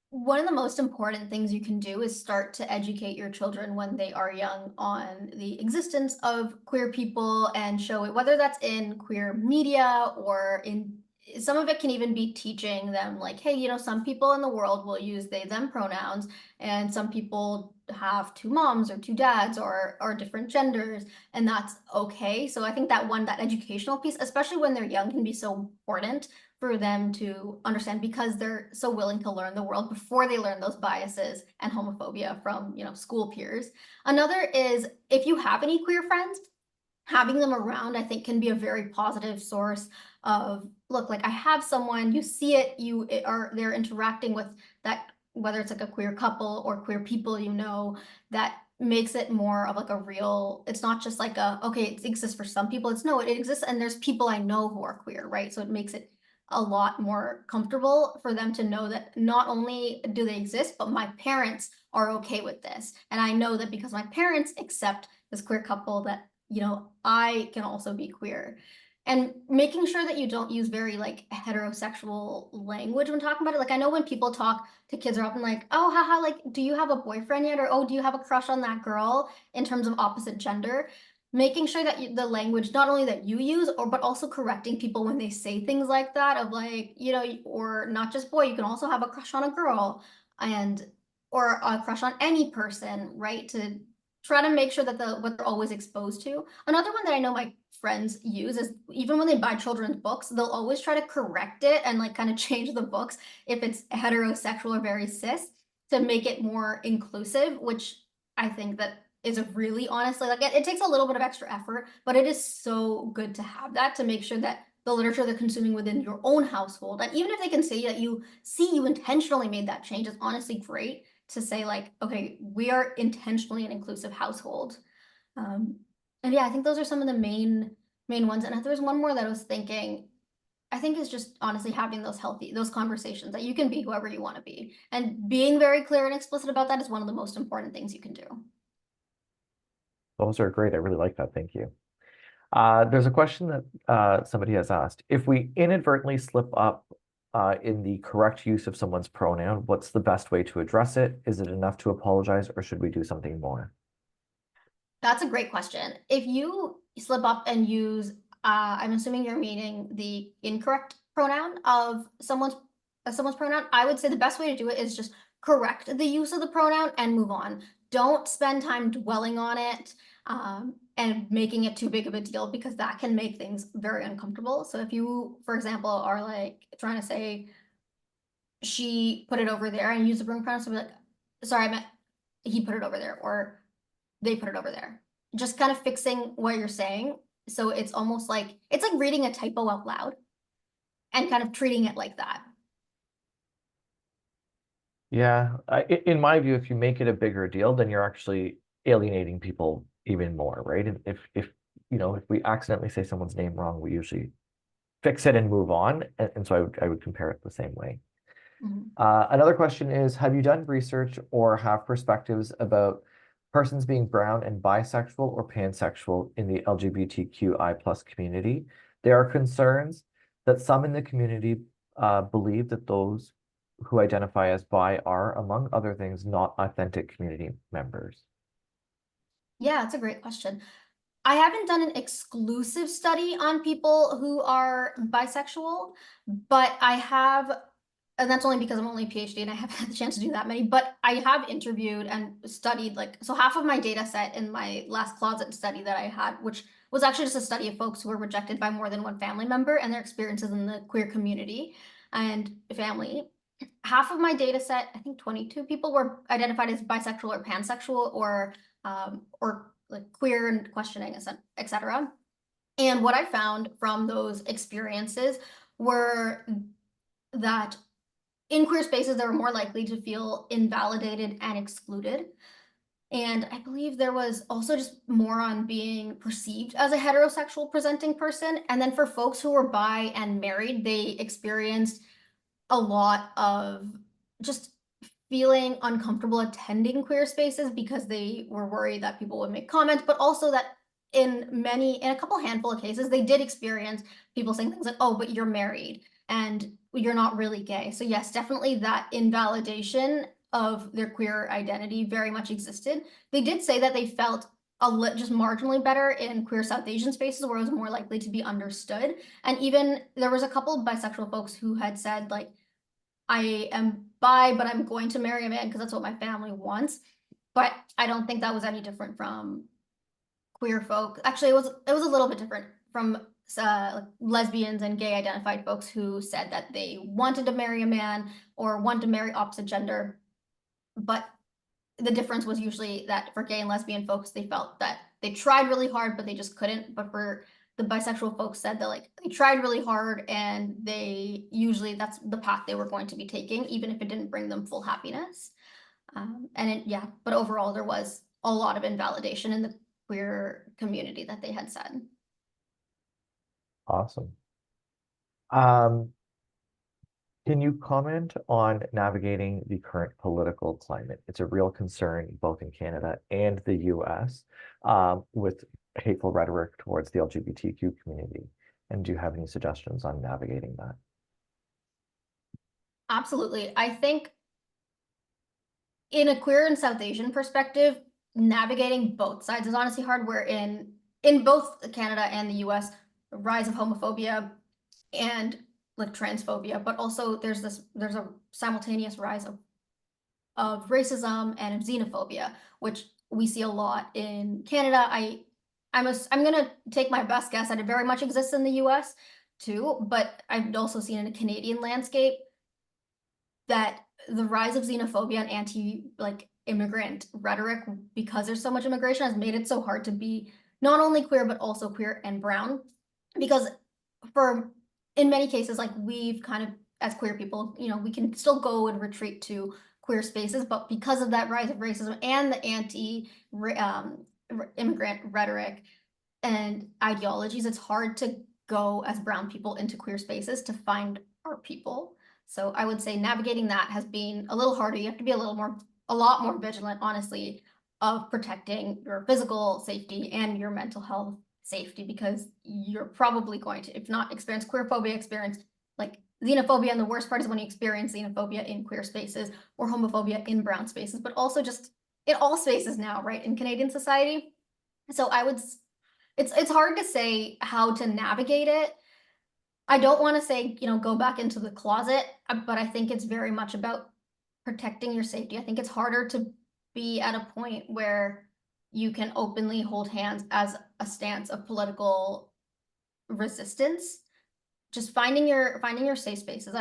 one of the most important things you can do is start to educate your children when they are young on the existence of queer people and show it, whether that's in queer media or in some of it can even be teaching them like, hey, you know, some people in the world will use they, them pronouns, and some people have two moms or two dads or different genders, and that's okay. So I think that educational piece, especially when they're young, can be so important for them to understand because they're so willing to learn the world before they learn those biases and homophobia from, you know, school peers. Another is if you have any queer friends, having them around, I think, can be a very positive source of, look, like I have someone, you see it, they're interacting with that, whether it's like a queer couple or queer people, you know, that makes it more of like a real, it's not just like a, okay, it exists for some people. It's no, it exists and there's people I know who are queer, right? So it makes it a lot more comfortable for them to know that not only do they exist, but my parents are okay with this. And I know that because my parents accept this queer couple that, you know, I can also be queer. And making sure that you don't use very like heterosexual language when talking about it. Like I know when people talk to kids are often like, oh, haha, like, do you have a boyfriend yet? Or, oh, do you have a crush on that girl in terms of opposite gender? Making sure that the language, not only that you use, but also correcting people when they say things like that of like, you know, or not just boy, you can also have a crush on a girl and, or a crush on any person, right? To try to make sure that what they're always exposed to. Another one that I know my friends use is even when they buy children's books, they'll always try to correct it and like kind of change the books if it's heterosexual or very cis to make it more inclusive, which I think that is a really honestly like it takes a little bit of extra effort, but it is so good to have that to make sure that the literature they're consuming within your own household, and even if they can say that you intentionally made that change, is honestly great to say like, okay, we are intentionally an inclusive household. And yeah, I think those are some of the main ones. And if there's one more that I was thinking, I think is just honestly having those conversations that you can be whoever you want to be. And being very clear and explicit about that is one of the most important things you can do. Those are great. I really like that. Thank you. There's a question that somebody has asked. If we inadvertently slip up in the correct use of someone's pronoun, what's the best way to address it? Is it enough to apologize or should we do something more? That's a great question. If you slip up and use, I'm assuming you're meaning the incorrect pronoun of someone's pronoun, I would say the best way to do it is just correct the use of the pronoun and move on. Don't spend time dwelling on it and making it too big of a deal because that can make things very uncomfortable. So if you, for example, are like trying to say she put it over there and use the wrong pronoun, so be like, sorry, I meant he put it over there, or they put it over there. Just kind of fixing what you're saying. So it's almost like, it's like reading a typo out loud and kind of treating it like that. Yeah, in my view, if you make it a bigger deal, then you're actually alienating people even more, right? And if you know, if we accidentally say someone's name wrong, we usually fix it and move on. And so I would compare it the same way. Another question is, have you done research or have perspectives about persons being brown and bisexual or pansexual in the LGBTQI+ community? There are concerns that some in the community believe that those who identify as bi are, among other things, not authentic community members. Yeah, that's a great question. I haven't done an exclusive study on people who are bisexual, but I have, and that's only because I'm only a PhD and I haven't had the chance to do that many, but I have interviewed and studied like, so half of my data set in my last closet study that I had, which was actually just a study of folks who were rejected by more than one family member and their experiences in the queer community and family. Half of my data set, I think 22 people were identified as bisexual or pansexual or like queer and questioning, etc. And what I found from those experiences were that in queer spaces, they were more likely to feel invalidated and excluded. And I believe there was also just more on being perceived as a heterosexual presenting person. And then for folks who were bi and married, they experienced a lot of just feeling uncomfortable attending queer spaces because they were worried that people would make comments, but also that in a couple handful of cases, they did experience people saying things like, oh, but you're married and you're not really gay. So yes, definitely that invalidation of their queer identity very much existed. They did say that they felt just marginally better in queer South Asian spaces where it was more likely to be understood. And even there was a couple of bisexual folks who had said, like, I am bi, but I'm going to marry a man because that's what my family wants. But I don't think that was any different from queer folk. Actually, it was a little bit different from like lesbians and gay identified folks who said that they wanted to marry a man or wanted to marry opposite gender. But the difference was usually that for gay and lesbian folks, they felt that they tried really hard, but they just couldn't. But for the bisexual folks said that like they tried really hard and they usually that's the path they were going to be taking, even if it didn't bring them full happiness. Yeah, but overall there was a lot of invalidation in the queer community that they had said. Awesome. Can you comment on navigating the current political climate? It's a real concern both in Canada and the US with hateful rhetoric towards the LGBTQ community. And do you have any suggestions on navigating that? Absolutely. I think in a queer and South Asian perspective, navigating both sides is honestly hard. Where in both Canada and the US, the rise of homophobia and like transphobia, but also there's a simultaneous rise of racism and of xenophobia, which we see a lot in Canada. I'm gonna take my best guess that it very much exists in the US too, but I've also seen in a Canadian landscape that the rise of xenophobia and anti-immigrant rhetoric, because there's so much immigration, has made it so hard to be not only queer but also queer and brown. Because in many cases, like we've kind of, as queer people, we can still go and retreat to queer spaces, but because of that rise of racism and the anti-immigrant rhetoric and ideologies, it's hard to go as brown people into queer spaces to find our people. So I would say navigating that has been a little harder. You have to be a lot more vigilant, honestly, of protecting your physical safety and your mental health safety, because you're probably going to, if not experience queerphobia, experience like xenophobia. And the worst part is when you experience xenophobia in queer spaces or homophobia in brown spaces, but also just in all spaces now, right, in Canadian society. So it's hard to say how to navigate it. I don't want to say, go back into the closet, but I think it's very much about protecting your safety. I think it's harder to be at a point where you can openly hold hands as a stance of political resistance. Just finding your safe spaces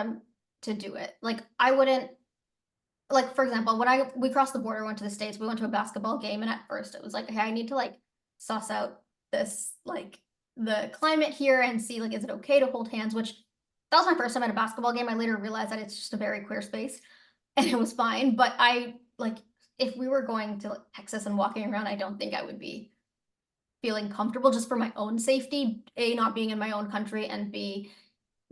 to do it. Like I wouldn't, like for example, when we crossed the border, went to the States, we went to a basketball game, and at first it was like, hey, I need to like suss out this like the climate here and see like, is it okay to hold hands? Which that was my first time at a basketball game. I later realized that it's just a very queer space and it was fine. But if we were going to Texas and walking around, I don't think I would be feeling comfortable just for my own safety, A, not being in my own country, and B,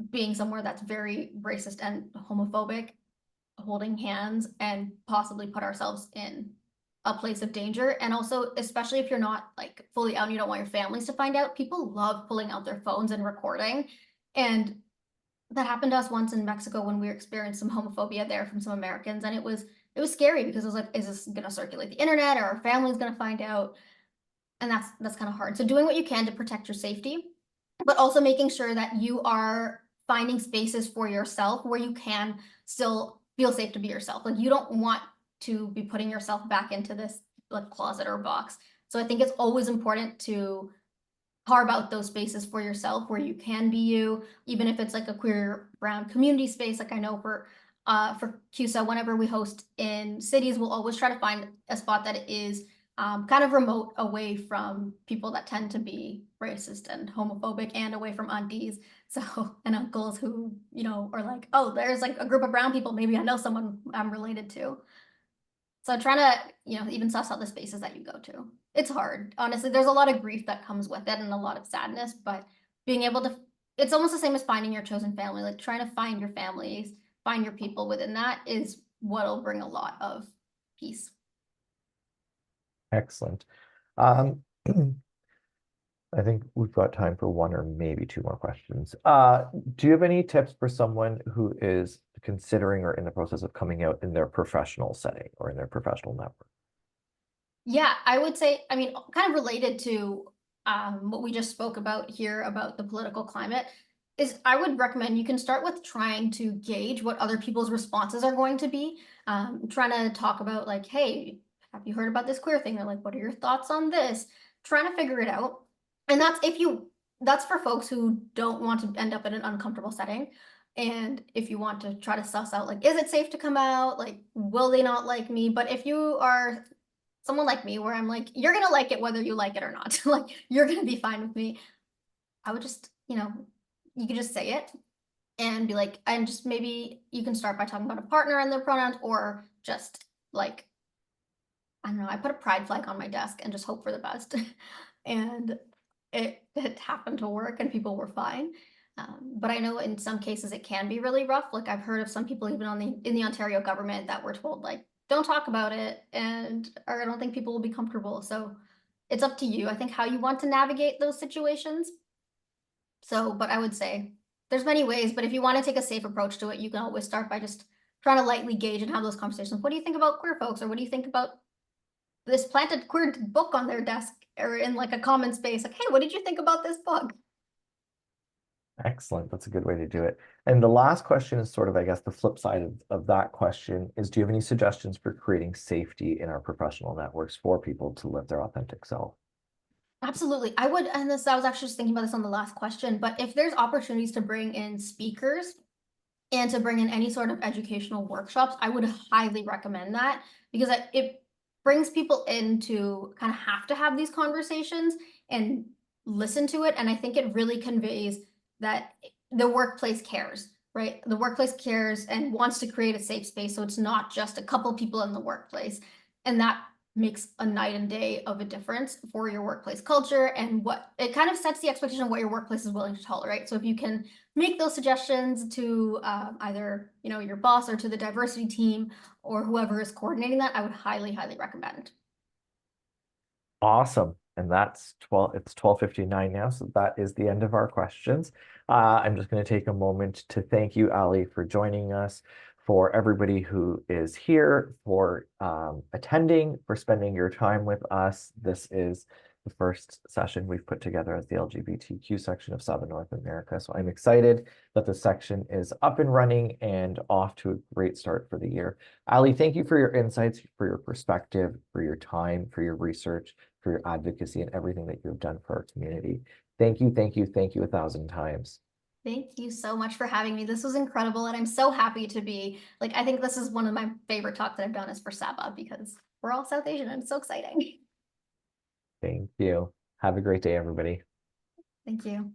being somewhere that's very racist and homophobic, holding hands and possibly put ourselves in a place of danger. And also, especially if you're not like fully out and you don't want your families to find out, people love pulling out their phones and recording. And that happened to us once in Mexico when we experienced some homophobia there from some Americans. And it was scary because it was like, is this going to circulate the internet, or our family's going to find out? And that's kind of hard. So doing what you can to protect your safety, but also making sure that you are finding spaces for yourself where you can still feel safe to be yourself. Like you don't want to be putting yourself back into this like closet or box. So I think it's always important to carve out those spaces for yourself where you can be you, even if it's like a queer brown community space. Like I know for CUSA, whenever we host in cities, we'll always try to find a spot that is kind of remote away from people that tend to be racist and homophobic, and away from aunties and uncles who, you know, are like, oh, there's like a group of brown people, maybe I know someone I'm related to. So trying to, you know, even suss out the spaces that you go to. It's hard. Honestly, there's a lot of grief that comes with it and a lot of sadness, but being able to, it's almost the same as finding your chosen family, like trying to find your families, find your people within that is what'll bring a lot of peace. Excellent. I think we've got time for one or maybe two more questions. Do you have any tips for someone who is considering or in the process of coming out in their professional setting or in their professional network? Yeah, I would say, I mean, kind of related to what we just spoke about here about the political climate, is I would recommend you can start with trying to gauge what other people's responses are going to be. Trying to talk about like, hey, have you heard about this queer thing? Or like, what are your thoughts on this? Trying to figure it out. And that's for folks who don't want to end up in an uncomfortable setting. And if you want to try to suss out, like, is it safe to come out? Like, will they not like me? But if you are someone like me, where I'm like, you're gonna like it whether you like it or not, like, you're gonna be fine with me, I would just, you know, you could just say it and be like, and just maybe you can start by talking about a partner and their pronouns, or just like, I don't know, I put a pride flag on my desk and just hope for the best. And it happened to work and people were fine. But I know in some cases it can be really rough. Like I've heard of some people even in the Ontario government that were told like, don't talk about it, or I don't think people will be comfortable. So it's up to you, I think, how you want to navigate those situations. So, but I would say there's many ways, but if you want to take a safe approach to it, you can always start by just trying to lightly gauge and have those conversations. What do you think about queer folks? Or what do you think about this planted queer book on their desk or in like a common space? Like, hey, what did you think about this book? Excellent. That's a good way to do it. And the last question is sort of, I guess, the flip side of that question is, do you have any suggestions for creating safety in our professional networks for people to live their authentic self? Absolutely. I would, and this, I was actually just thinking about this on the last question, but if there's opportunities to bring in speakers and to bring in any sort of educational workshops, I would highly recommend that, because it brings people in to kind of have to have these conversations and listen to it. And I think it really conveys that the workplace cares, right? The workplace cares and wants to create a safe space. So it's not just a couple people in the workplace. And that makes a night and day of a difference for your workplace culture, and what it kind of sets the expectation of what your workplace is willing to tolerate. So if you can make those suggestions to either, you know, your boss or to the diversity team or whoever is coordinating that, I would highly, highly recommend. Awesome. And that's it's 12:59 now, so that is the end of our questions. I'm just going to take a moment to thank you, Alyy, for joining us, for everybody who is here, for attending, for spending your time with us. This is the first session we've put together as the LGBTQ section of SABA North America. So I'm excited that the section is up and running and off to a great start for the year. Alyy, thank you for your insights, for your perspective, for your time, for your research, for your advocacy, and everything that you have done for our community. Thank you, thank you, thank you 1,000 times. Thank you so much for having me. This was incredible, and I'm so happy to be, like, I think this is one of my favorite talks that I've done is for SABA, because we're all South Asian and it's so exciting. Thank you. Have a great day, everybody. Thank you.